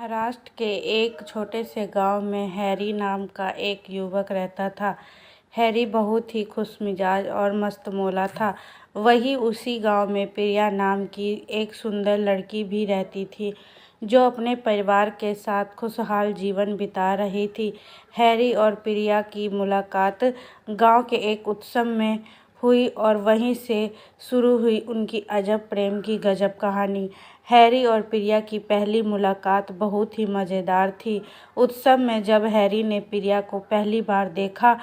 महाराष्ट्र के एक छोटे से गांव में हैरी नाम का एक युवक रहता था। हैरी बहुत ही खुशमिजाज और मस्तमौला था। वहीं उसी गांव में प्रिया नाम की एक सुंदर लड़की भी रहती थी, जो अपने परिवार के साथ खुशहाल जीवन बिता रही थी। हैरी और प्रिया की मुलाकात गांव के एक उत्सव में हुई और वहीं से शुरू हुई उनकी अजब प्रेम की गजब कहानी। हैरी और प्रिया की पहली मुलाकात बहुत ही मज़ेदार थी। उत्सव में जब हैरी ने प्रिया को पहली बार देखा,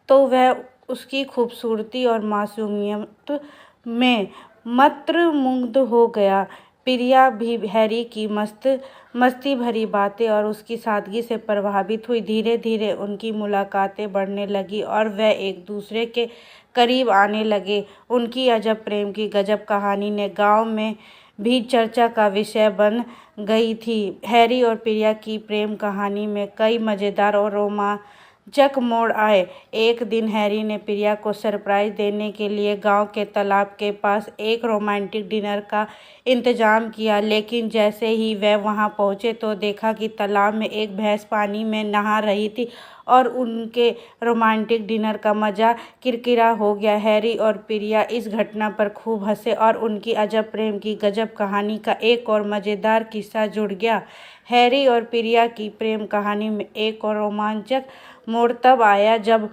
तो वह उसकी खूबसूरती और मासूमियत में मंत्रमुग्ध हो गया। प्रिया भी हैरी की मस्ती भरी बातें और उसकी सादगी से प्रभावित हुई। धीरे धीरे उनकी मुलाकातें बढ़ने लगी और वह एक दूसरे के करीब आने लगे। उनकी अजब प्रेम की गजब कहानी ने गांव में भी चर्चा का विषय बन गई थी। हैरी और प्रिया की प्रेम कहानी में कई मज़ेदार और रोमांचक मोड़ आए। एक दिन हैरी ने प्रिया को सरप्राइज देने के लिए गांव के तालाब के पास एक रोमांटिक डिनर का इंतजाम किया, लेकिन जैसे ही वह वहां पहुंचे तो देखा कि तालाब में एक भैंस पानी में नहा रही थी और उनके रोमांटिक डिनर का मज़ा किरकिरा हो गया। हैरी और प्रिया इस घटना पर खूब हंसे और उनकी अजब प्रेम की गजब कहानी का एक और मज़ेदार किस्सा जुड़ गया। हैरी और प्रिया की प्रेम कहानी में एक और रोमांचक मोड़ तब आया जब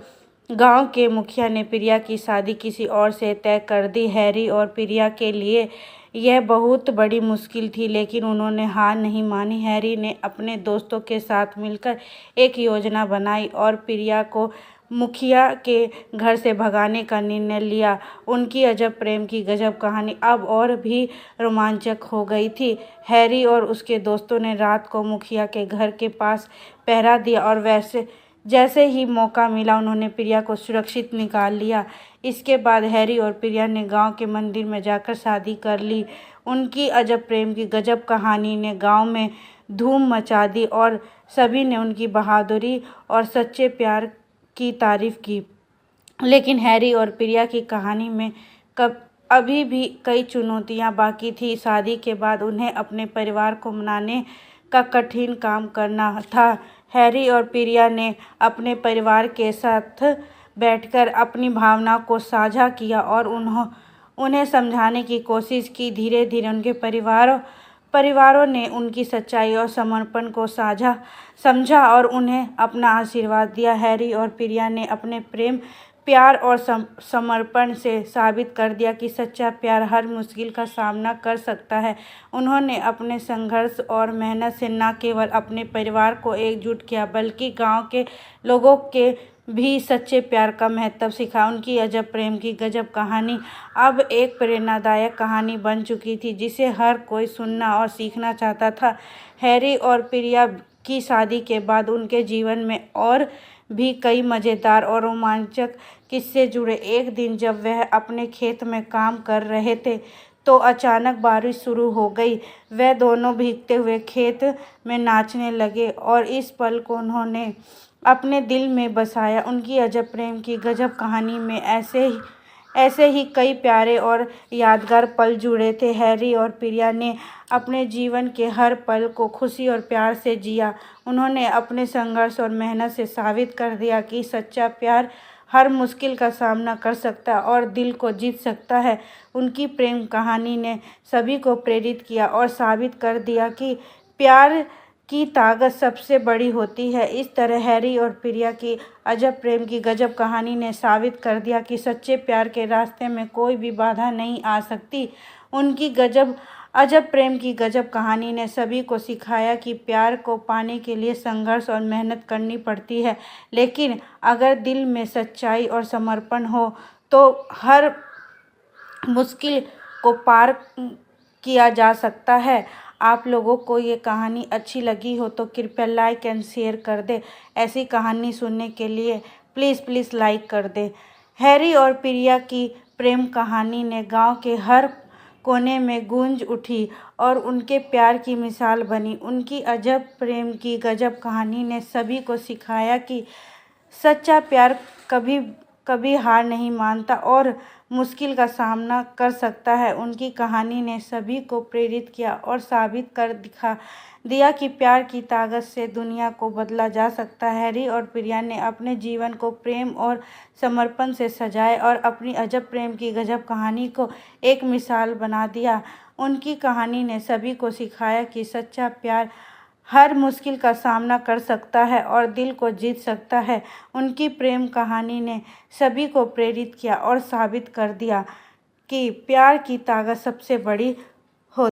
गांव के मुखिया ने प्रिया की शादी किसी और से तय कर दी। हैरी और प्रिया के लिए यह बहुत बड़ी मुश्किल थी, लेकिन उन्होंने हार नहीं मानी। हैरी ने अपने दोस्तों के साथ मिलकर एक योजना बनाई और प्रिया को मुखिया के घर से भगाने का निर्णय लिया। उनकी अजब प्रेम की गजब कहानी अब और भी रोमांचक हो गई थी। हैरी और उसके दोस्तों ने रात को मुखिया के घर के पास पहरा दिया और जैसे ही मौका मिला उन्होंने प्रिया को सुरक्षित निकाल लिया। इसके बाद हैरी और प्रिया ने गांव के मंदिर में जाकर शादी कर ली। उनकी अजब प्रेम की गजब कहानी ने गांव में धूम मचा दी और सभी ने उनकी बहादुरी और सच्चे प्यार की तारीफ की। लेकिन हैरी और प्रिया की कहानी में अभी भी कई चुनौतियां बाकी थी। शादी के बाद उन्हें अपने परिवार को मनाने का कठिन काम करना था। हैरी और प्रिया ने अपने परिवार के साथ बैठकर अपनी भावनाओं को साझा किया और उन्हें समझाने की कोशिश की। धीरे धीरे उनके परिवारों ने उनकी सच्चाई और समर्पण को समझा और उन्हें अपना आशीर्वाद दिया। हैरी और प्रिया ने अपने प्रेम, प्यार और समर्पण से साबित कर दिया कि सच्चा प्यार हर मुश्किल का सामना कर सकता है। उन्होंने अपने संघर्ष और मेहनत से न केवल अपने परिवार को एकजुट किया, बल्कि गांव के लोगों के भी सच्चे प्यार का महत्व सिखाया। उनकी अजब प्रेम की गजब कहानी अब एक प्रेरणादायक कहानी बन चुकी थी, जिसे हर कोई सुनना और सीखना चाहता था। हैरी और प्रिया की शादी के बाद उनके जीवन में और भी कई मज़ेदार और रोमांचक किस्से जुड़े। एक दिन जब वह अपने खेत में काम कर रहे थे, तो अचानक बारिश शुरू हो गई। वह दोनों भीगते हुए खेत में नाचने लगे और इस पल को उन्होंने अपने दिल में बसाया। उनकी अजब प्रेम की गजब कहानी में ऐसे ही कई प्यारे और यादगार पल जुड़े थे। हैरी और प्रिया ने अपने जीवन के हर पल को खुशी और प्यार से जिया। उन्होंने अपने संघर्ष और मेहनत से साबित कर दिया कि सच्चा प्यार हर मुश्किल का सामना कर सकता है और दिल को जीत सकता है। उनकी प्रेम कहानी ने सभी को प्रेरित किया और साबित कर दिया कि प्यार की ताकत सबसे बड़ी होती है। इस तरह हैरी और प्रिया की अजब प्रेम की गजब कहानी ने साबित कर दिया कि सच्चे प्यार के रास्ते में कोई भी बाधा नहीं आ सकती। उनकी अजब प्रेम की गजब कहानी ने सभी को सिखाया कि प्यार को पाने के लिए संघर्ष और मेहनत करनी पड़ती है, लेकिन अगर दिल में सच्चाई और समर्पण हो तो हर मुश्किल को पार किया जा सकता है। आप लोगों को ये कहानी अच्छी लगी हो तो कृपया लाइक एंड शेयर कर दें। ऐसी कहानी सुनने के लिए प्लीज़ लाइक कर दें। हैरी और प्रिया की प्रेम कहानी ने गांव के हर कोने में गूंज उठी और उनके प्यार की मिसाल बनी। उनकी अजब प्रेम की गजब कहानी ने सभी को सिखाया कि सच्चा प्यार कभी हार नहीं मानता और मुश्किल का सामना कर सकता है। उनकी कहानी ने सभी को प्रेरित किया और साबित कर दिया कि प्यार की ताकत से दुनिया को बदला जा सकता है। हैरी और प्रिया ने अपने जीवन को प्रेम और समर्पण से सजाए और अपनी अजब प्रेम की गजब कहानी को एक मिसाल बना दिया। उनकी कहानी ने सभी को सिखाया कि सच्चा प्यार हर मुश्किल का सामना कर सकता है और दिल को जीत सकता है। उनकी प्रेम कहानी ने सभी को प्रेरित किया और साबित कर दिया कि प्यार की ताकत सबसे बड़ी